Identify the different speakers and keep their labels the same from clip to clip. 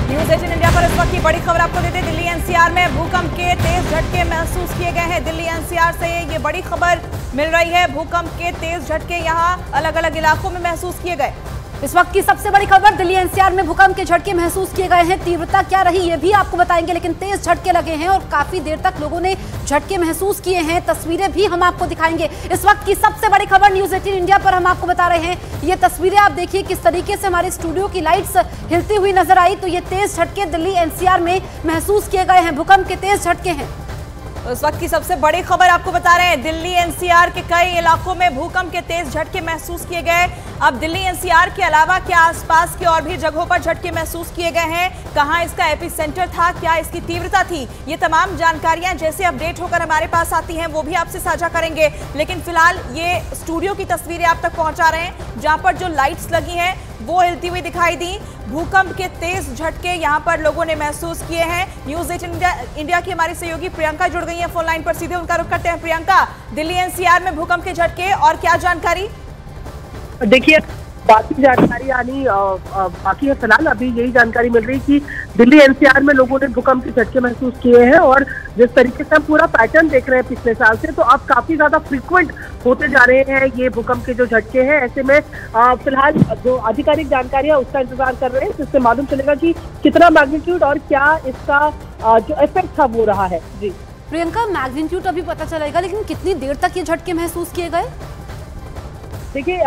Speaker 1: News 18 India पर इस वक्त की बड़ी खबर आपको देते हैं। दिल्ली एनसीआर में भूकंप के तेज झटके महसूस किए गए हैं। दिल्ली एनसीआर से ये बड़ी खबर मिल रही है। भूकंप के तेज झटके यहां अलग अलग इलाकों में महसूस किए गए।
Speaker 2: इस वक्त की सबसे बड़ी खबर, दिल्ली एनसीआर में भूकंप के झटके महसूस किए गए हैं। तीव्रता क्या रही ये भी आपको बताएंगे, लेकिन तेज झटके लगे हैं और काफी देर तक लोगों ने झटके महसूस किए हैं। तस्वीरें भी हम आपको दिखाएंगे। इस वक्त की सबसे बड़ी खबर न्यूज़ 18 इंडिया पर हम आपको बता रहे हैं। ये तस्वीरें आप देखिए किस तरीके से हमारे स्टूडियो की लाइट्स हिलती हुई नजर आई। तो ये तेज झटके दिल्ली एनसीआर में महसूस किए गए हैं। भूकंप के तेज झटके हैं।
Speaker 1: उस वक्त की सबसे बड़ी खबर आपको बता रहे हैं। दिल्ली एनसीआर के कई इलाकों में भूकंप के तेज झटके महसूस किए गए। अब दिल्ली एनसीआर के अलावा क्या आसपास की और भी जगहों पर झटके महसूस किए गए हैं? कहां इसका एपिसेंटर था, क्या इसकी तीव्रता थी? ये तमाम जानकारियां जैसे अपडेट होकर हमारे पास आती हैं वो भी आपसे साझा करेंगे। लेकिन फिलहाल ये स्टूडियो की तस्वीरें आप तक पहुंचा रहे हैं, जहां पर जो लाइट्स लगी हैं वो हिलती हुई दिखाई दी। भूकंप के तेज झटके यहां पर लोगों ने महसूस किए हैं। न्यूज़ 18 इंडिया की हमारी सहयोगी प्रियंका जुड़ गई है फोन लाइन पर, सीधे उनका रुख करते हैं। प्रियंका, दिल्ली एनसीआर में भूकंप के झटके और क्या जानकारी?
Speaker 3: देखिए, बाकी जानकारी बाकी है। फिलहाल अभी यही जानकारी मिल रही कि दिल्ली एनसीआर में लोगों ने भूकंप के झटके महसूस किए हैं और जिस तरीके से हम पूरा पैटर्न देख रहे हैं पिछले साल से, तो अब काफी ज्यादा फ्रीक्वेंट होते जा रहे हैं ये भूकंप के जो झटके हैं। ऐसे में फिलहाल जो आधिकारिक जानकारी है उसका इंतजार कर रहे हैं, जिससे मालूम चलेगा कि कितना मैग्नीट्यूड और क्या इसका जो इफेक्ट था वो रहा है। जी
Speaker 2: प्रियंका, मैग्नीट्यूड अभी पता चलेगा, लेकिन कितनी देर तक ये झटके महसूस किए गए?
Speaker 3: देखिए,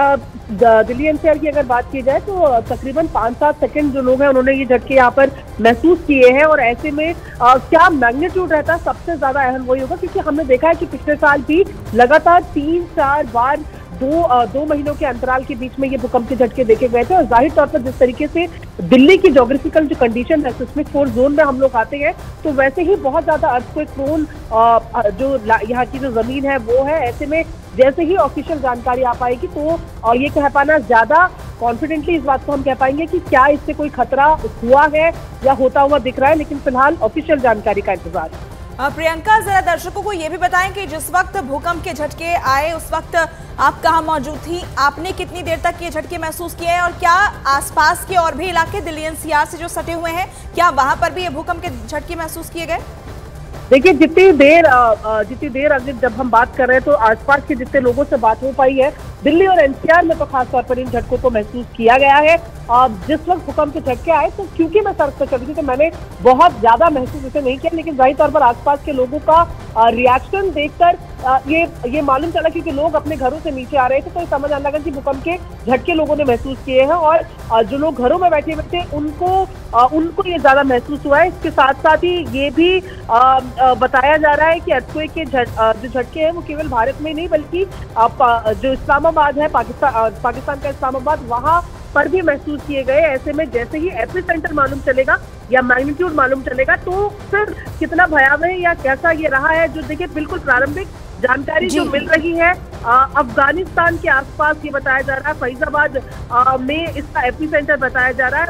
Speaker 3: दिल्ली एनसीआर की अगर बात की जाए तो तकरीबन 5-7 सेकंड जो लोग हैं उन्होंने ये झटके यहाँ पर महसूस किए हैं। और ऐसे में क्या मैग्नीट्यूड रहता है, सबसे ज्यादा अहम वही होगा, क्योंकि हमने देखा है कि पिछले साल भी लगातार 3-4 बार दो महीनों के अंतराल के बीच में ये भूकंप के झटके देखे गए थे। और जाहिर तौर पर जिस तरीके से दिल्ली की ज्योग्राफिकल जो कंडीशन है, सिस्मिक फोर्स जोन में हम लोग आते हैं, तो वैसे ही बहुत ज्यादा अर्थक्वेक प्रोन जो यहाँ की जो जमीन है वो है। ऐसे में जैसे ही ऑफिशियल जानकारी आ पाएगी तो ये कह पाना ज्यादा कॉन्फिडेंटली इस बात को हम कह पाएंगे कि क्या इससे कोई खतरा हुआ है या होता हुआ दिख रहा है, लेकिन फिलहाल ऑफिशियल जानकारी का इंतजार है।
Speaker 1: प्रियंका, जरा दर्शकों को ये भी बताएं कि जिस वक्त भूकंप के झटके आए उस वक्त आप कहां मौजूद थी? आपने कितनी देर तक ये झटके महसूस किए हैं और क्या आसपास के और भी इलाके दिल्ली एनसीआर से जो सटे हुए हैं, क्या वहां पर भी ये भूकंप के झटके महसूस किए गए?
Speaker 3: देखिए, जितनी देर अगर जब हम बात कर रहे हैं तो आसपास के जितने लोगों से बात हो पाई है, दिल्ली और एनसीआर में तो खासतौर पर इन झटकों को महसूस किया गया है। जिस वक्त भूकंप के झटके आए तो क्योंकि मैं सड़क पर चल रही थी तो मैंने बहुत ज्यादा महसूस इसे नहीं किया, लेकिन जाहिर तौर पर आसपास के लोगों का रिएक्शन देखकर ये मालूम चला, क्योंकि लोग अपने घरों से नीचे आ रहे थे तो समझ आने लगा कि भूकंप के झटके लोगों ने महसूस किए हैं। और जो लोग घरों में बैठे हुए थे उनको ये ज्यादा महसूस हुआ है। इसके साथ साथ ही ये भी बताया जा रहा है कि अर्थक्वेक के जो झटके हैं वो केवल भारत में नहीं बल्कि जो इस्लामाबाद है, पाकिस्तान का इस्लामाबाद, वहाँ पर भी महसूस किए गए। ऐसे में जैसे ही एपिसेंटर मालूम चलेगा या मैग्नीट्यूड मालूम चलेगा तो फिर कितना भयावह या कैसा ये रहा है, जो देखिए बिल्कुल प्रारंभिक जानकारी जो मिल रही है अफगानिस्तान के आसपास ये बताया जा रहा है, फैजाबाद में इसका एपिसेंटर बताया जा रहा है।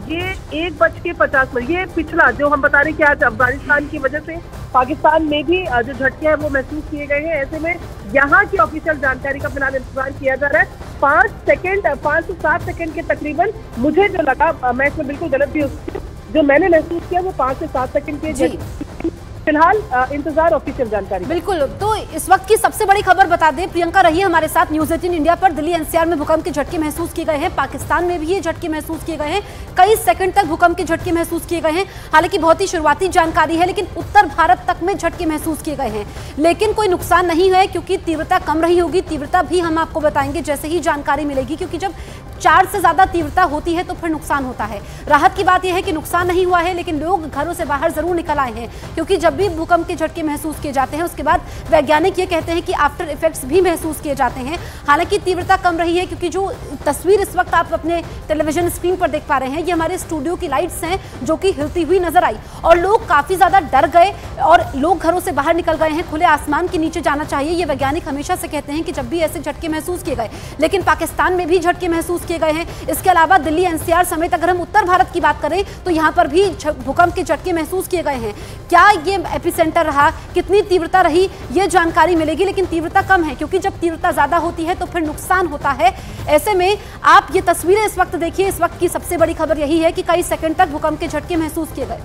Speaker 3: ये 1:50 ये पिछला जो हम बता रहे हैं कि आज अफगानिस्तान की वजह से पाकिस्तान में भी जो झटके हैं वो महसूस किए गए हैं। ऐसे में यहाँ की ऑफिशियल जानकारी का फिलहाल इंतजार किया जा रहा है। 5 से 7 सेकंड के तकरीबन मुझे जो लगा, मैं इसमें बिल्कुल गलत भी हो सकती हूँ, जो मैंने महसूस किया वो 5 से 7 सेकंड के। फिलहाल इंतजार ऑफिशियल जानकारी।
Speaker 2: बिल्कुल, तो इस वक्त की सबसे बड़ी खबर बता दें, प्रियंका रही हमारे साथ न्यूज़ 18 इंडिया पर। दिल्ली एनसीआर में भूकंप के झटके महसूस किए गए हैं। पाकिस्तान में भी ये झटके महसूस किए गए हैं। कई सेकंड तक भूकंप के झटके महसूस किए गए हैं। हालांकि बहुत ही शुरुआती जानकारी है, लेकिन उत्तर भारत तक में झटके महसूस किए गए हैं। लेकिन कोई नुकसान नहीं है क्योंकि तीव्रता कम रही होगी। तीव्रता भी हम आपको बताएंगे जैसे ही जानकारी मिलेगी, क्योंकि जब 4 से ज्यादा तीव्रता होती है तो फिर नुकसान होता है। राहत की बात यह है कि नुकसान नहीं हुआ है, लेकिन लोग घरों से बाहर जरूर निकल आए हैं, क्योंकि जब भी भूकंप के झटके महसूस किए जाते हैं उसके बाद वैज्ञानिक ये कहते हैं कि आफ्टर इफेक्ट्स भी महसूस किए जाते हैं। हालांकि तीव्रता कम रही है, क्योंकि जो तस्वीर इस वक्त आप अपने टेलीविजन स्क्रीन पर देख पा रहे हैं ये हमारे स्टूडियो की लाइट्स हैं जो कि हिलती हुई नजर आई और लोग काफी ज्यादा डर गए और लोग घरों से बाहर निकल गए हैं। खुले आसमान के नीचे जाना चाहिए, ये वैज्ञानिक हमेशा से कहते हैं कि जब भी ऐसे झटके महसूस किए गए। लेकिन पाकिस्तान में भी झटके महसूस किए गए हैं। इसके अलावा दिल्ली एनसीआर समेत अगर हम उत्तर भारत की बात करें तो यहाँ पर भी भूकंप के झटके महसूस किए गए हैं। क्या ये एपिसेंटर रहा, कितनी तीव्रता रही, ये जानकारी मिलेगी, लेकिन तीव्रता कम है क्योंकि जब तीव्रता ज्यादा होती है तो फिर नुकसान होता है। ऐसे में आप ये तस्वीरें इस वक्त देखिए, इस वक्त की सबसे बड़ी खबर यही है कि कई सेकंड तक भूकंप के झटके महसूस किए गए।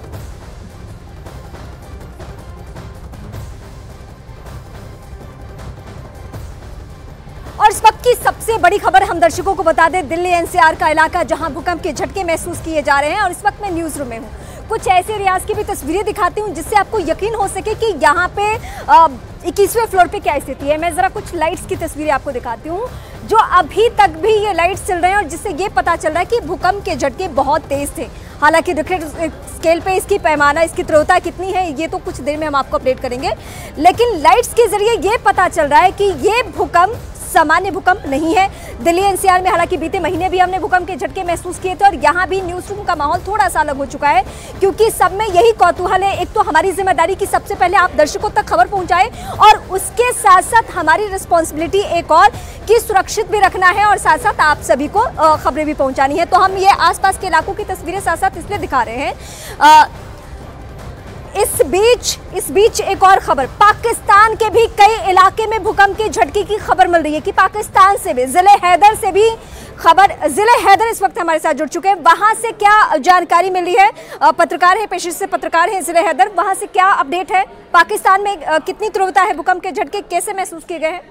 Speaker 1: और इस वक्त की सबसे बड़ी खबर हम दर्शकों को बता दें, दिल्ली एनसीआर का इलाका जहां भूकंप के झटके महसूस किए जा रहे हैं। और इस वक्त मैं न्यूज रूम में हूं, कुछ ऐसे रियाज की भी तस्वीरें दिखाती हूं जिससे आपको यकीन हो सके कि यहाँ पे 21वें फ्लोर पे क्या स्थिति है। मैं जरा कुछ लाइट्स की तस्वीरें आपको दिखाती हूँ जो अभी तक भी ये लाइट्स चल रहे हैं और जिससे ये पता चल रहा है कि भूकंप के झटके बहुत तेज थे। हालांकि रिक्टर स्केल पे इसकी पैमाना, इसकी तीव्रता कितनी है ये तो कुछ देर में हम आपको अपडेट करेंगे, लेकिन लाइट्स के जरिए ये पता चल रहा है कि ये भूकंप सामान्य भूकंप नहीं है। दिल्ली एनसीआर में हालांकि बीते महीने भी हमने भूकंप के झटके महसूस किए थे और यहाँ भी न्यूज रूम का माहौल थोड़ा सा अलग हो चुका है क्योंकि सब में यही कौतूहल है। एक तो हमारी जिम्मेदारी की सबसे पहले आप दर्शकों तक खबर पहुंचाएं और उसके साथ साथ हमारी रिस्पॉन्सिबिलिटी एक और कि सुरक्षित भी रखना है और साथ साथ आप सभी को खबरें भी पहुंचानी है। तो हम ये आसपास के इलाकों की तस्वीरें साथ साथ इसलिए दिखा रहे हैं। इस बीच एक और खबर, पाकिस्तान के भी कई इलाके में भूकंप के झटके की खबर मिल रही है कि पाकिस्तान से भी जिले हैदर से भी खबर, जिले हैदर इस वक्त हमारे साथ जुड़ चुके हैं। वहां से क्या जानकारी मिली है? पत्रकार है, पेशे से पत्रकार है जिले हैदर, वहां से क्या अपडेट है? पाकिस्तान में कितनी तीव्रता है भूकंप के झटके, कैसे महसूस किए गए हैं?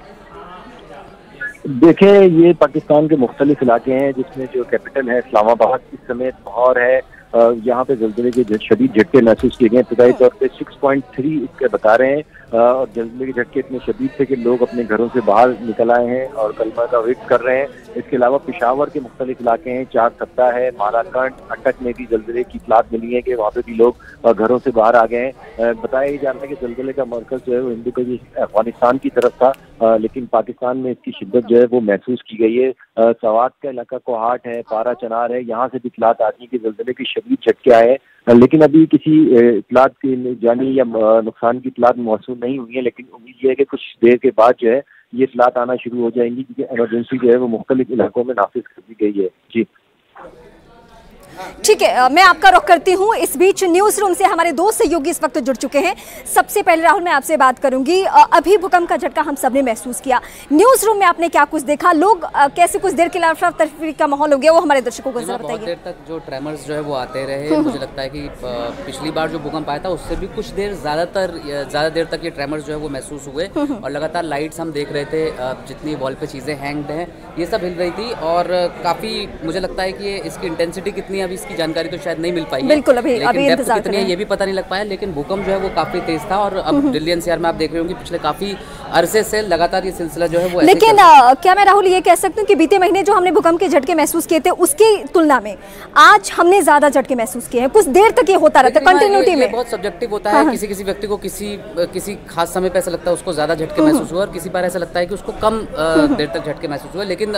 Speaker 4: देखिए, ये पाकिस्तान के मुख्तलिफ इलाके हैं जिसमें जो कैपिटल है इस्लामाबाद, इस समय लाहौर है, यहाँ पे जल्जले के शदीद झटके महसूस किए गए। इब्तदाई तौर पे 6.3 इसके बता रहे हैं और जल्जले के झटके इतने शदीद थे कि लोग अपने घरों से बाहर निकल आए हैं और कलमा का वेट कर रहे हैं। इसके अलावा पेशावर के मुख्तलिफ इलाके हैं, 4 सप्ताह है, मालाकंड, अटक में भी जल्जले की इतलात मिली है कि वहाँ पे भी लोग घरों से बाहर आ गए हैं। बताया जा रहा है कि जल्जले का मरकज जो है वो हिंदू के अफगानिस्तान की तरफ था, लेकिन पाकिस्तान में इसकी शिद्दत जो है वो महसूस की गई है। सवात का इलाका कोहाट है, पारा चनार है, यहाँ से भी इतलात आती है कि जल्जले की शदीद झटके आए, लेकिन अभी किसी इतलात की जानी या नुकसान की इतलात मौसूल नहीं हुई है। लेकिन उम्मीद ये है कि कुछ देर के बाद जो है ये इतलात आना शुरू हो जाएंगी क्योंकि इमरजेंसी जो है वो मुख्तलिफ इलाकों में नाफिज कर दी गई है। जी
Speaker 1: ठीक है, मैं आपका रुख करती हूँ। इस बीच न्यूज रूम से हमारे दो सहयोगी इस वक्त जुड़ चुके हैं। सबसे पहले राहुल, मैं आपसे बात करूंगी। अभी भूकंप का झटका हम सबने महसूस किया, न्यूज रूम में आपने क्या कुछ देखा? लोग कैसे कुछ देर के लिए अफरा तफरी का माहौल हो गया, वो हमारे दर्शकों को जरा बताइए।
Speaker 5: बहुत देर तक जो ट्रेमर्स जो है वो आते रहे। मुझे लगता है कि पिछली बार जो भूकंप आया था उससे भी कुछ देर ज़्यादा देर तक ये ट्रेमर्स जो है वो महसूस हुए और लगातार लाइट्स हम देख रहे थे, जितनी वॉल पे चीज़ें हैंग्ड हैं ये सब हिल रही थी और काफ़ी मुझे लगता है कि इसकी इंटेंसिटी कितनी है अभी इसकी जानकारी तो शायद नहीं मिल पाई है।
Speaker 1: बिल्कुल, अभी इंतजार
Speaker 5: कितनी है ये भी पता नहीं लग पाया, लेकिन भूकंप जो है वो काफी तेज था और अब दिल्ली एनसीआर में आप देख रहे होंगे पिछले काफी अरसे से लगातार ये सिलसिला जो है वो।
Speaker 1: लेकिन क्या मैं राहुल ये कह सकती हूँ कि बीते महीने जो हमने भूकंप के झटके महसूस किए थे उसकी तुलना में आज हमने ज्यादा झटके महसूस किए हैं? कुछ देर तक ये होता रहता है कंटिन्यूटी में?
Speaker 5: बहुत सब्जेक्टिव होता है, किसी किसी व्यक्ति को किसी खास समय पे ऐसा लगता है उसको ज्यादा झटके महसूस हुआ और किसी बार ऐसा लगता है कि उसको कम देर तक झटके महसूस हुए, लेकिन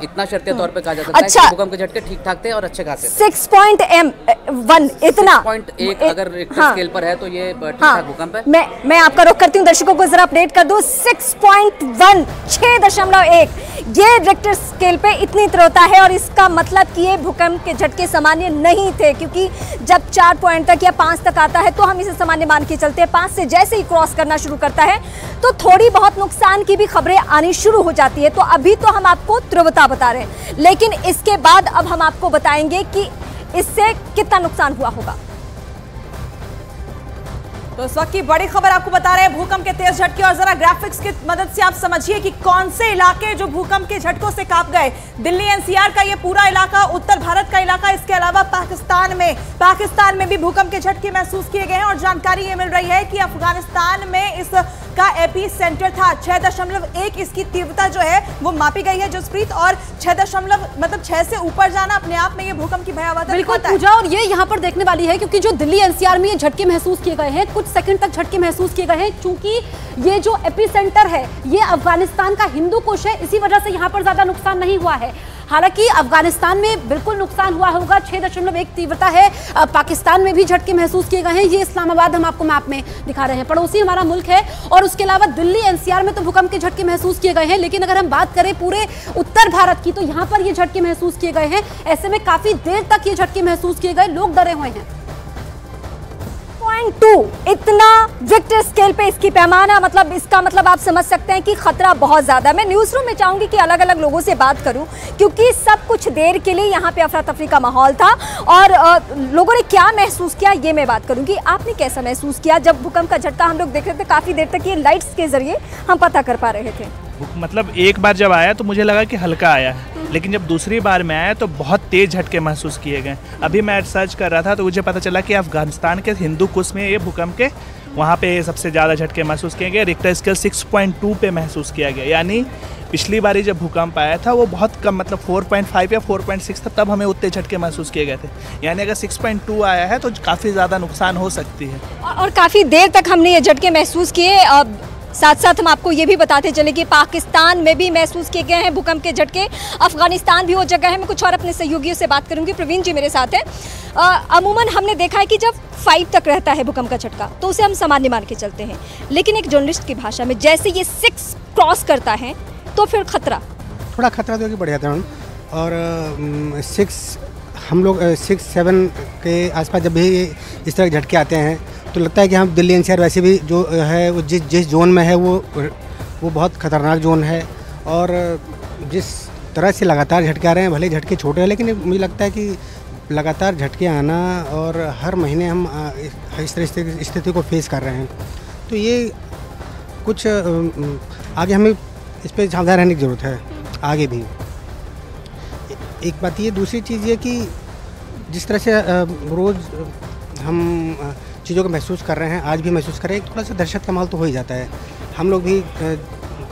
Speaker 5: इतना शर्तीय तौर पर कहा जा सकता है कि भूकंप के झटके ठीक ठाक थे और अच्छे खासे।
Speaker 1: 6.1 इतना
Speaker 5: 6.1 अगर रिक्टर स्केल पर है तो ये ठीक ठाक भूकंप है।
Speaker 1: मैं आपका रुख करती हूँ, दर्शकों को जरा अपडेट कर दूं। 6.1 6.1 ये रिक्टर स्केल पे इतनी तीव्रता है और इसका मतलब कि ये भूकंप के झटके सामान्य नहीं थे, क्योंकि जब 4 पॉइंट तक या 5 तक आता है तो हम इसे सामान्य मान के चलते हैं। 5 से जैसे ही क्रॉस करना शुरू करता है तो थोड़ी बहुत नुकसान की भी खबरें आनी शुरू हो जाती है। तो अभी तो हम आपको तीव्रता बता रहे हैं, लेकिन इसके बाद अब हम आपको बताएंगे कि इससे कितना नुकसान हुआ होगा। तो इस वक्त की बड़ी खबर आपको बता रहे हैं, भूकंप के तेज झटके, और जरा ग्राफिक्स की मदद से आप समझिए कि कौन से इलाके जो भूकंप के झटकों से कांप गए। दिल्ली एनसीआर का ये पूरा इलाका, उत्तर भारत का इलाका, इसके अलावा पाकिस्तान में भी भूकंप के झटके महसूस किए गए हैं और जानकारी ये मिल रही है कि अफगानिस्तान में इसका एपी सेंटर था। 6.1 इसकी तीव्रता जो है वो मापी गई है जसप्रीत, और 6 से ऊपर जाना अपने आप में ये भूकंप की भयावहता
Speaker 2: दिखाता है। और ये यहाँ पर देखने वाली है क्योंकि जो दिल्ली एनसीआर में ये झटके महसूस किए गए हैं, कुछ सेकंड तक झटके महसूस किए गए हैं, क्योंकि ये जो एपी सेंटर है ये अफगानिस्तान का हिंदू कुश है, इसी वजह से यहाँ पर ज्यादा नुकसान नहीं हुआ है। हालांकि अफगानिस्तान में बिल्कुल नुकसान हुआ होगा, 6.1 तीव्रता है। पाकिस्तान में भी झटके महसूस किए गए हैं। ये इस्लामाबाद हम आपको मैप में दिखा रहे हैं, पड़ोसी हमारा मुल्क है। और उसके अलावा दिल्ली एनसीआर में तो भूकंप के झटके महसूस किए गए हैं, लेकिन अगर हम बात करें पूरे उत्तर भारत की तो यहाँ पर ये झटके महसूस किए गए हैं। ऐसे में काफी देर तक ये झटके महसूस किए गए, लोग डरे हुए हैं।
Speaker 6: 2 इतना रिक्टर स्केल पे इसकी पैमाना, मतलब इसका मतलब आप समझ सकते हैं कि खतरा बहुत ज्यादा। मैं न्यूज रूम में चाहूंगी कि अलग अलग लोगों से बात करूं, क्योंकि सब कुछ देर के लिए यहाँ पे अफरा तफरी का माहौल था और लोगों ने क्या महसूस किया ये मैं बात करूंगी। आपने कैसा महसूस किया जब भूकंप का झटका हम लोग देख रहे थे? काफी देर तक ये लाइट्स के जरिए हम पता कर पा रहे थे।
Speaker 7: मतलब एक बार जब आया तो मुझे लगा कि हल्का आया है, लेकिन जब दूसरी बार में आया तो बहुत तेज झटके महसूस किए गए। अभी मैं सर्च कर रहा था तो मुझे पता चला कि अफगानिस्तान के हिंदू कुश में ये भूकंप के वहाँ पे सबसे ज़्यादा झटके महसूस किए गए। रिक्टर स्केल 6.2 पे महसूस किया गया, यानी पिछली बारी जब भूकंप आया था वो बहुत कम, मतलब 4.5 या 4.6 था, तब हमें उतने झटके महसूस किए गए थे। यानी अगर 6.2 आया है तो काफ़ी ज़्यादा नुकसान हो सकती है।
Speaker 6: और काफ़ी देर तक हमने ये झटके महसूस किए। साथ साथ हम आपको ये भी बताते चले कि पाकिस्तान में भी महसूस किए गए हैं भूकंप के झटके, अफगानिस्तान भी वो जगह है। मैं कुछ और अपने सहयोगियों से बात करूंगी। प्रवीण जी मेरे साथ हैं। अमूमन हमने देखा है कि जब 5 तक रहता है भूकंप का झटका तो उसे हम सामान्य मान के चलते हैं, लेकिन एक जर्नलिस्ट की भाषा में जैसे ये 6 क्रॉस करता है तो फिर खतरा,
Speaker 8: थोड़ा खतरा तो बढ़ जाता है। और 6 हम लोग 6-7 के आसपास जब भी इस तरह झटके आते हैं तो लगता है कि हम दिल्ली एनसीआर वैसे भी जो है वो जिस जोन में है वो बहुत ख़तरनाक जोन है। और जिस तरह से लगातार झटके आ रहे हैं, भले झटके छोटे हैं, लेकिन मुझे लगता है कि लगातार झटके आना और हर महीने हम इस तरह की स्थिति को फेस कर रहे हैं, तो ये कुछ आगे हमें इस पर सावधान रहने की ज़रूरत है आगे भी। एक बात ये, दूसरी चीज़ ये कि जिस तरह से रोज़ हम चीज़ों को महसूस कर रहे हैं, आज भी महसूस कर रहे हैं, थोड़ा सा दहशत का माहौल तो हो ही जाता है। हम लोग भी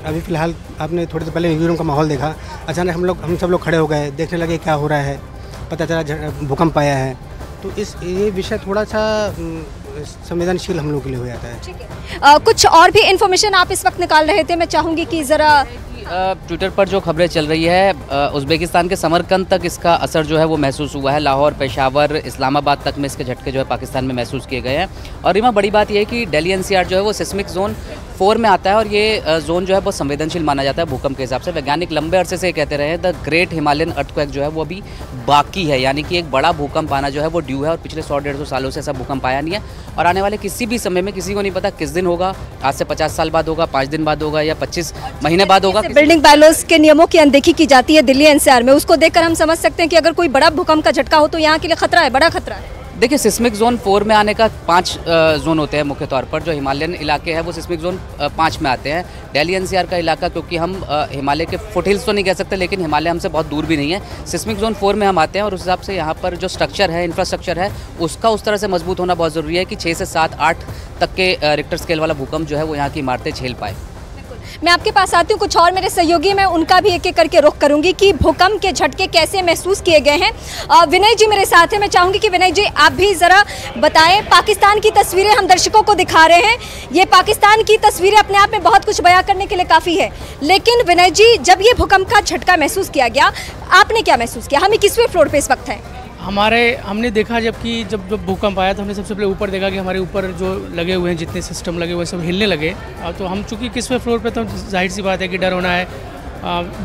Speaker 8: अभी फ़िलहाल आपने थोड़ी देर पहले न्यूज़ रूम का माहौल देखा, अचानक हम सब लोग खड़े हो गए, देखने लगे क्या हो रहा है, पता चला भूकंप आया है। तो ये विषय थोड़ा सा संवेदनशील हम लोग के लिए हो जाता है।
Speaker 6: ठीक है, कुछ और भी इन्फॉर्मेशन आप इस वक्त निकाल रहे थे, मैं चाहूँगी कि ज़रा
Speaker 5: ट्विटर पर जो खबरें चल रही है, उज़्बेकिस्तान के समरकंद तक इसका असर जो है वो महसूस हुआ है। लाहौर, पेशावर, इस्लामाबाद तक में इसके झटके जो है पाकिस्तान में महसूस किए गए हैं। और रीमा, बड़ी बात यह है कि दिल्ली एनसीआर जो है वो सिस्मिक जोन 4 में आता है और ये जोन जो है बहुत संवेदनशील माना जाता है भूकंप के हिसाब से। वैज्ञानिक लंबे अरसे से कहते रहे हैं द ग्रेट हिमालयन अर्थक्वेक जो है वो अभी बाकी है, यानी कि एक बड़ा भूकंप आना जो है वो ड्यू है। और पिछले 100-150 सालों से ऐसा भूकंप आया नहीं है और आने वाले किसी भी समय में किसी को नहीं पता किस दिन होगा। आज से 50 साल बाद होगा, 5 दिन बाद होगा या 25 महीने बाद होगा।
Speaker 6: बिल्डिंग बायलॉज के नियमों की अनदेखी की जाती है दिल्ली एनसीआर में, उसको देखकर हम समझ सकते हैं कि अगर कोई बड़ा भूकंप का झटका हो तो यहाँ के लिए खतरा है, बड़ा खतरा है।
Speaker 5: देखिए, सिस्मिक जोन 4 में आने का 5 जोन होते हैं मुख्य तौर पर। जो हिमालयन इलाके हैं वो सिस्मिक जोन 5 में आते हैं। दिल्ली एनसीआर का इलाका, क्योंकि हम हिमालय के फुटहिल्स तो नहीं कह सकते, लेकिन हिमालय हमसे बहुत दूर भी नहीं है, सिस्मिक जोन 4 में हम आते हैं। और उस हिसाब से यहाँ पर जो स्ट्रक्चर है, इंफ्रास्ट्रक्चर है, उसका उस तरह से मजबूत होना बहुत ज़रूरी है कि 6 से 7-8 तक के रिक्टर स्केल वाला भूकंप जो है वो यहाँ की इमारतें झेल पाए।
Speaker 6: मैं आपके पास आती हूँ, कुछ और मेरे सहयोगी, मैं उनका भी एक एक करके रुख करूंगी कि भूकंप के झटके कैसे महसूस किए गए हैं। विनय जी मेरे साथ हैं, मैं चाहूंगी कि विनय जी आप भी ज़रा बताएं। पाकिस्तान की तस्वीरें हम दर्शकों को दिखा रहे हैं, ये पाकिस्तान की तस्वीरें अपने आप में बहुत कुछ बयां करने के लिए काफ़ी है, लेकिन विनय जी जब ये भूकंप का झटका महसूस किया गया, आपने क्या महसूस किया? हम किसवें फ्लोर पर इस वक्त हैं?
Speaker 9: हमने देखा जब भूकंप आया तो हमने सबसे पहले ऊपर देखा कि हमारे ऊपर जो लगे हुए हैं, जितने सिस्टम लगे हुए सब हिलने लगे। तो हम चूँकि 21वें फ्लोर पे, तो जाहिर सी बात है कि डर होना है,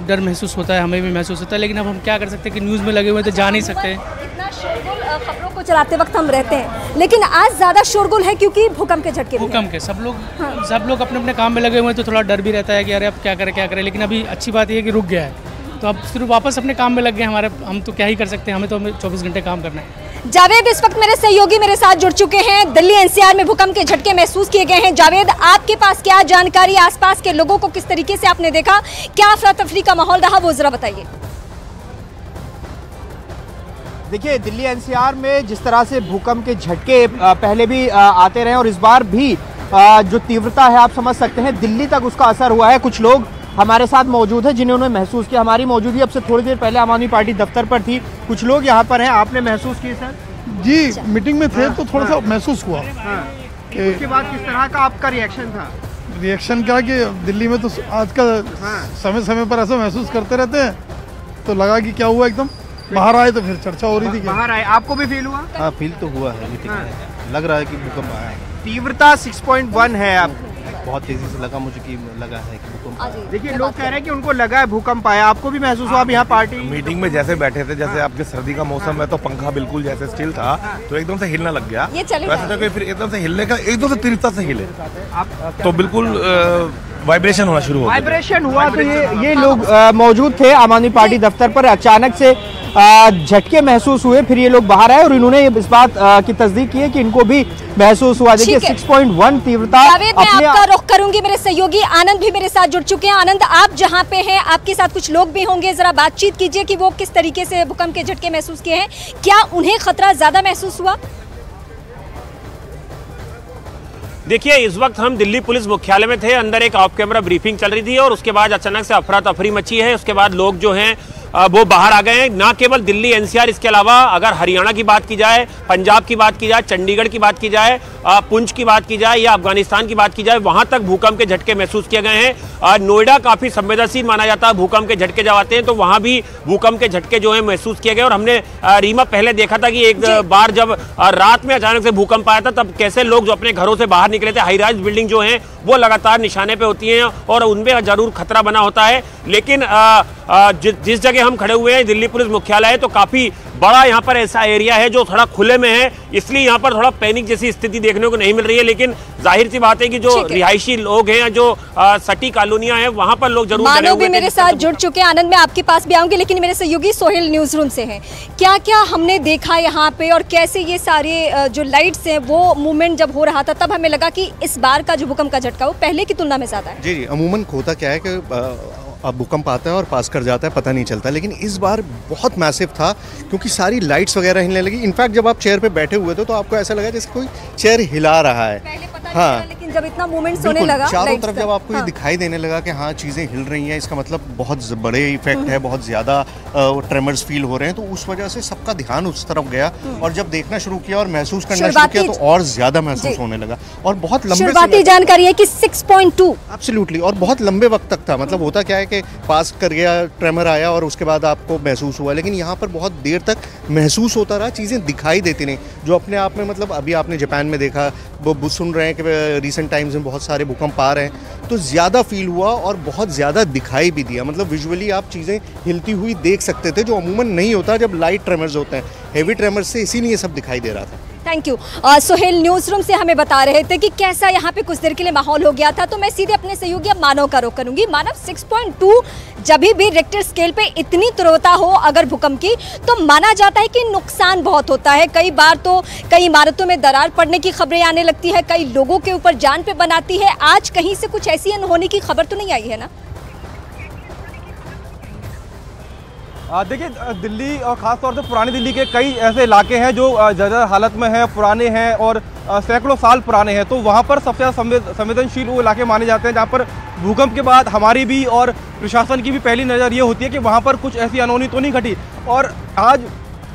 Speaker 9: डर महसूस होता है, हमें भी महसूस होता है। लेकिन अब हम क्या कर सकते हैं कि न्यूज़ में लगे हुए तो जा नहीं सकते।
Speaker 6: इतना शोरगुल खबरों को चलाते वक्त हम रहते हैं, लेकिन आज ज़्यादा शोरगुल है क्योंकि भूकंप के झटके।
Speaker 9: भूकंप के सब लोग अपने अपने काम में लगे हुए हैं, तो थोड़ा डर भी रहता है कि अरे अब क्या करें। लेकिन अभी अच्छी बात यह है कि रुक गया है, तो अब फिर वापस अपने काम में लग गए हमारे। हम तो क्या ही कर सकते हैं, हमें तो 24 घंटे काम करना है।
Speaker 6: जावेद इस वक्त मेरे सहयोगी मेरे साथ जुड़ चुके हैं। दिल्ली एनसीआर में भूकंप के झटके महसूस किए गए हैं। जावेद, आपके पास क्या जानकारी, आसपास के लोगों को किस तरीके से आपने देखा, क्या अफरा तफरी का माहौल रहा, वो जरा बताइए।
Speaker 10: देखिए, दिल्ली एनसीआर में जिस तरह से भूकंप के झटके पहले भी आते रहे और इस बार भी जो तीव्रता है आप समझ सकते हैं, दिल्ली तक उसका असर हुआ है। कुछ लोग हमारे साथ मौजूद है जिन्होंने महसूस किया। हमारी मौजूदगी अब से थोड़ी देर पहले आम आदमी पार्टी दफ्तर पर थी, कुछ लोग यहाँ पर हैं। आपने महसूस किए सर?
Speaker 11: जी, मीटिंग में थे तो थोड़ा सा महसूस हुआ।
Speaker 10: कि उसके बाद किस तरह का आपका रिएक्शन था?
Speaker 11: रिएक्शन क्या कि दिल्ली में तो आजकल समय समय पर ऐसा महसूस करते रहते हैं तो लगा कि क्या हुआ, एकदम बाहर आए तो फिर चर्चा हो रही थी।
Speaker 10: बाहर आए, आपको भी फील हुआ?
Speaker 12: हाँ, फील तो हुआ है, लग रहा है कि भूकंप आया है।
Speaker 10: तीव्रता 6.1 है। आप
Speaker 12: बहुत तेजी से लगा मुझे कि लगा है कि भूकंप आया।
Speaker 10: देखिए, लोग कह रहे हैं कि उनको लगा है भूकंप आया, आपको भी महसूस हुआ? आप यहाँ पार्टी
Speaker 13: मीटिंग में जैसे बैठे थे, जैसे आपके सर्दी का मौसम है तो पंखा बिल्कुल जैसे स्टिल था तो एकदम से हिलना लग गया, तो ऐसा था कि फिर एकदम से हिलने का, एकदम से तीव्रता से हिले तो बिल्कुल वाइब्रेशन होना शुरू हो गया।
Speaker 10: वाइब्रेशन हुआ तो ये लोग मौजूद थे आम आदमी पार्टी दफ्तर पर, अचानक से झटके महसूस हुए, फिर ये लोग बाहर आए और इन्होंने इस बात की तस्दीक की है कि इनको भी महसूस हुआ। देखिए 6.1 तीव्रता।
Speaker 6: जावेद, मैं आपका रुख करूंगी, मेरे सहयोगी आनंद भी मेरे साथ जुड़ चुके हैं। आनंद, आप जहां पे हैं, आपके साथ कुछ लोग भी होंगे, जरा बातचीत कीजिए कि वो किस तरीके से भूकंप के झटके महसूस किए हैं, क्या उन्हें खतरा ज्यादा महसूस हुआ?
Speaker 14: देखिए, इस वक्त हम दिल्ली पुलिस मुख्यालय में थे, अंदर एक ऑफ कैमरा ब्रीफिंग चल रही थी और उसके बाद अचानक से अफरा तफरी मची है। उसके बाद लोग जो हैं वो बाहर आ गए हैं। ना केवल दिल्ली एनसीआर, इसके अलावा अगर हरियाणा की बात की जाए, पंजाब की बात की जाए, चंडीगढ़ की बात की जाए, पुंछ की बात की जाए या अफगानिस्तान की बात की जाए, वहां तक भूकंप के झटके महसूस किए गए हैं। नोएडा काफी संवेदनशील माना जाता है, भूकंप के झटके जब आते हैं तो वहां भी भूकंप के झटके जो है महसूस किए गए। और हमने रीमा पहले देखा था कि एक बार जब रात में अचानक से भूकंप आया था तब कैसे लोग जो अपने घरों से बाहर निकले थे, हाई राइज बिल्डिंग जो है वो लगातार निशाने पे होती हैं और उनमें जरूर खतरा बना होता है। लेकिन जिस जगह हम खड़े हुए हैं दिल्ली पुलिस मुख्यालय है तो काफी बड़ा यहाँ पर ऐसा एरिया है जो थोड़ा खुले में है, इसलिए यहाँ पर थोड़ा पैनिक जैसी स्थिति देखने को नहीं मिल रही है। लेकिन जाहिर सी बात है कि जो रिहायशी लोग हैं, जो सटी कॉलोनियां हैं, वहाँ पर लोग जरूर
Speaker 6: मानव भी मेरे साथ जुड़ चुके हैं। आनंद, मैं आपके पास भी आऊंगी, लेकिन मेरे सहयोगी सोहेल न्यूज रूम से हैं। क्या क्या हमने देखा यहाँ पे और कैसे ये सारे जो लाइट्स हैं वो मूवमेंट जब हो रहा था तब हमें लगा कि इस बार का जो भूकंप का झटका वो पहले की तुलना में ज्यादा है?
Speaker 12: जी, अमूमन होता क्या है कि अब भूकंप आता है और पास कर जाता है, पता नहीं चलता, लेकिन इस बार बहुत मैसिव था क्योंकि सारी लाइट्स वगैरह हिलने लगी। इनफैक्ट जब आप चेयर पे बैठे हुए थे तो आपको ऐसा लगा जैसे कोई चेयर हिला रहा है। हाँ,
Speaker 6: लेकिन जब इतना मूवमेंट होने लगा
Speaker 12: चारों तरफ जब आपको ये दिखाई देने लगा कि हाँ चीज़ें हिल रही हैं, इसका मतलब बहुत बड़े इफेक्ट है, बहुत ज़्यादा ट्रेमर्स फील हो रहे हैं, तो उस वजह से सबका ध्यान उस तरफ गया और जब देखना शुरू किया और महसूस करना शुरू किया तो और ज़्यादा महसूस होने लगा। और बहुत लंबे
Speaker 6: शुरुआती जानकारी है कि 6.2
Speaker 12: एब्सोल्युटली, और बहुत लंबे वक्त तक था। मतलब होता क्या है कि पास कर गया, ट्रेमर आया और उसके बाद आपको महसूस हुआ, लेकिन यहाँ पर बहुत देर तक महसूस होता रहा, चीज़ें दिखाई देती नहीं, जो अपने आप में मतलब अभी आपने जापान में देखा, वो सुन रहे हैं कि रिसेंट टाइम्स में बहुत सारे भूकंप आ रहे हैं, तो ज़्यादा फील हुआ और बहुत ज़्यादा दिखाई भी दिया। मतलब विजुअली आप चीज़ें हिलती हुई देख सकते थे, जो अमूमन नहीं होता जब लाइट ट्रेमर्स होते हैं। हेवी ट्रेमर्स से इसीलिए सब दिखाई दे रहा था।
Speaker 6: Thank you. Sohail news room से हमें बता रहे थे कि कैसा यहाँ पे कुछ देर के लिए माहौल हो गया था। तो मैं सीधे अपने सहयोगी मानव का रुख करूंगी। मानव, 6.2 जब भी रिक्टर स्केल पे इतनी तीव्रता हो अगर भूकंप की, तो माना जाता है कि नुकसान बहुत होता है। कई बार तो कई इमारतों में दरार पड़ने की खबरें आने लगती है, कई लोगों के ऊपर जान पे बनाती है। आज कहीं से कुछ ऐसी अनहोनी की खबर तो नहीं आई है ना?
Speaker 15: देखिए, दिल्ली और ख़ास तौर से पुरानी दिल्ली के कई ऐसे इलाके हैं जो जर्जर हालत में हैं, पुराने हैं और सैकड़ों साल पुराने हैं। तो वहाँ पर सबसे ज़्यादा संवेदनशील वो इलाके माने जाते हैं जहाँ पर भूकंप के बाद हमारी भी और प्रशासन की भी पहली नज़र ये होती है कि वहाँ पर कुछ ऐसी अनहोनी तो नहीं घटी। और आज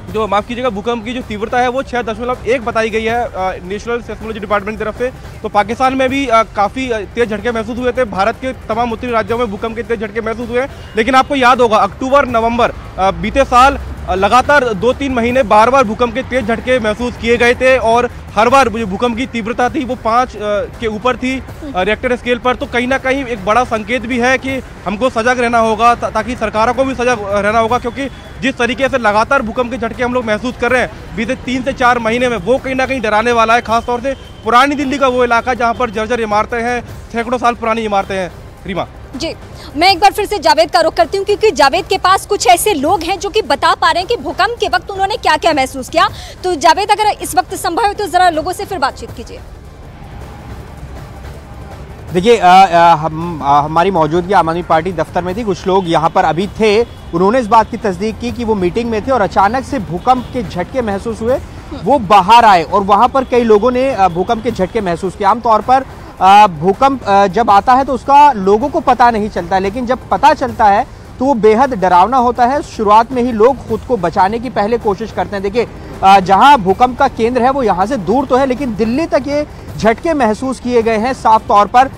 Speaker 15: जो माफ़ कीजिएगा भूकंप की जो तीव्रता है वो 6.1 बताई गई है नेशनल सेस्मोलॉजी डिपार्टमेंट की तरफ से। तो पाकिस्तान में भी काफ़ी तेज़ झटके महसूस हुए थे। भारत के तमाम उत्तरी राज्यों में भूकंप के तेज़ झटके महसूस हुए। लेकिन आपको याद होगा अक्टूबर नवंबर बीते साल लगातार 2-3 महीने बार बार भूकंप के तेज़ झटके महसूस किए गए थे और हर बार जो भूकंप की तीव्रता थी वो 5 के ऊपर थी रिएक्टर स्केल पर। तो कहीं ना कहीं एक बड़ा संकेत भी है कि हमको सजग रहना होगा, ताकि सरकारों को भी सजग रहना होगा, क्योंकि जिस तरीके से लगातार भूकंप के झटके हम लोग महसूस कर रहे हैं बीते 3 से 4 महीने में, वो कहीं ना कहीं डराने वाला है। खासतौर से पुरानी दिल्ली का वो इलाका जहाँ पर जर्जर इमारतें हैं, सैकड़ों साल पुरानी इमारतें हैं। रीमा
Speaker 6: जी, मैं एक बार फिर से जावेद का रुख करती हूँ, क्योंकि जावेद के पास कुछ ऐसे लोग हैं जो कि बता पा रहे हैं कि भूकंप के वक्त उन्होंने क्या क्या महसूस किया। तो जावेद, अगर इस वक्त संभव है तो जरा लोगों से फिर बातचीत कीजिए।
Speaker 10: देखिए, हमारी मौजूदगी आम आदमी पार्टी दफ्तर में थी, कुछ लोग यहाँ पर अभी थे, उन्होंने इस बात की तस्दीक की कि वो मीटिंग में थे और अचानक से भूकंप के झटके महसूस हुए, वो बाहर आए और वहाँ पर कई लोगों ने भूकंप के झटके महसूस किए। आमतौर पर भूकंप जब आता है तो उसका लोगों को पता नहीं चलता, लेकिन जब पता चलता है तो वो बेहद डरावना होता है। शुरुआत में ही लोग खुद को बचाने की पहले कोशिश करते हैं। देखिए, जहां भूकंप का केंद्र है वो यहाँ से दूर तो है, लेकिन दिल्ली तक ये झटके महसूस किए गए हैं साफ तौर पर।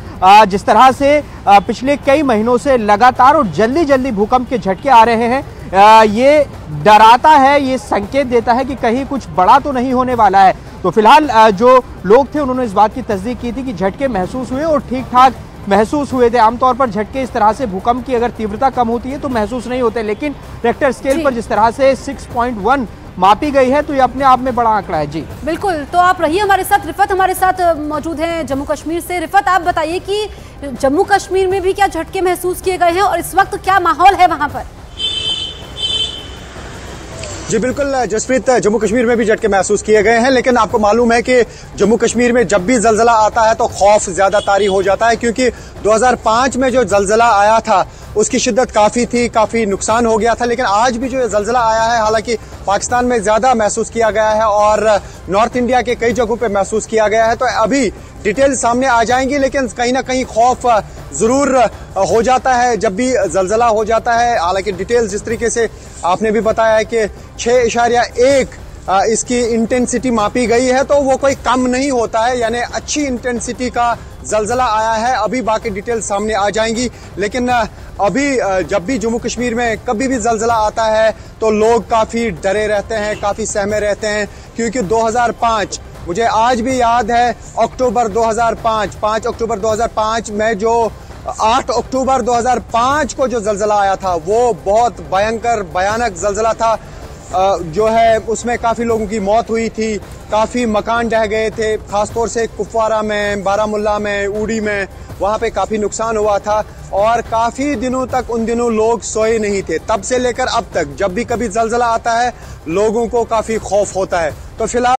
Speaker 10: जिस तरह से पिछले कई महीनों से लगातार और जल्दी जल्दी भूकंप के झटके आ रहे हैं, ये डराता है, ये संकेत देता है कि कहीं कुछ बड़ा तो नहीं होने वाला है। तो फिलहाल जो लोग थे उन्होंने इस बात की तस्दीक की थी कि झटके महसूस हुए और ठीक ठाक महसूस हुए थे। आमतौर पर झटके इस तरह से भूकंप की अगर तीव्रता कम होती है तो महसूस नहीं होते, लेकिन रेक्टर स्केल पर जिस तरह से 6.1 मापी गई है तो ये अपने आप में बड़ा आंकड़ा है। जी
Speaker 2: बिल्कुल, तो आप रहिए हमारे साथ। रिफत हमारे साथ मौजूद हैं जम्मू कश्मीर से। रिफत, आप बताइए कि जम्मू कश्मीर में भी क्या झटके महसूस किए गए हैं और इस वक्त क्या माहौल है वहां पर?
Speaker 16: जी बिल्कुल जसप्रीत, जम्मू कश्मीर में भी झटके महसूस किए गए हैं, लेकिन आपको मालूम है कि जम्मू कश्मीर में जब भी जलजला आता है तो खौफ ज्यादा तारी हो जाता है, क्योंकि 2005 में जो जलजला आया था उसकी शिद्दत काफी थी, काफी नुकसान हो गया था। लेकिन आज भी जो जलजला आया है, हालांकि पाकिस्तान में ज्यादा महसूस किया गया है और नॉर्थ इंडिया के कई जगहों पे महसूस किया गया है, तो अभी डिटेल सामने आ जाएंगी, लेकिन कहीं ना कहीं खौफ जरूर हो जाता है जब भी जलजला हो जाता है। हालांकि डिटेल जिस तरीके से आपने भी बताया है कि 6.1 इसकी इंटेंसिटी मापी गई है, तो वो कोई कम नहीं होता है, यानी अच्छी इंटेंसिटी का जलजला आया है। अभी बाकी डिटेल सामने आ जाएंगी, लेकिन अभी जब भी जम्मू कश्मीर में कभी भी जलजला आता है तो लोग काफी डरे रहते हैं, काफी सहमे रहते हैं, क्योंकि 2005 मुझे आज भी याद है, अक्टूबर 2005, 5 अक्टूबर 2005 में जो 8 अक्टूबर 2005 को जो जलजला आया था वो बहुत भयंकर भयानक जलजला था। जो है उसमें काफ़ी लोगों की मौत हुई थी, काफ़ी मकान ढह गए थे, खासतौर से कुपवारा में, बारामुल्ला में, उड़ी में, वहाँ पे काफ़ी नुकसान हुआ था और काफ़ी दिनों तक उन दिनों लोग सोए नहीं थे। तब से लेकर अब तक जब भी कभी जलजला आता है लोगों को काफ़ी खौफ होता है। तो फिलहाल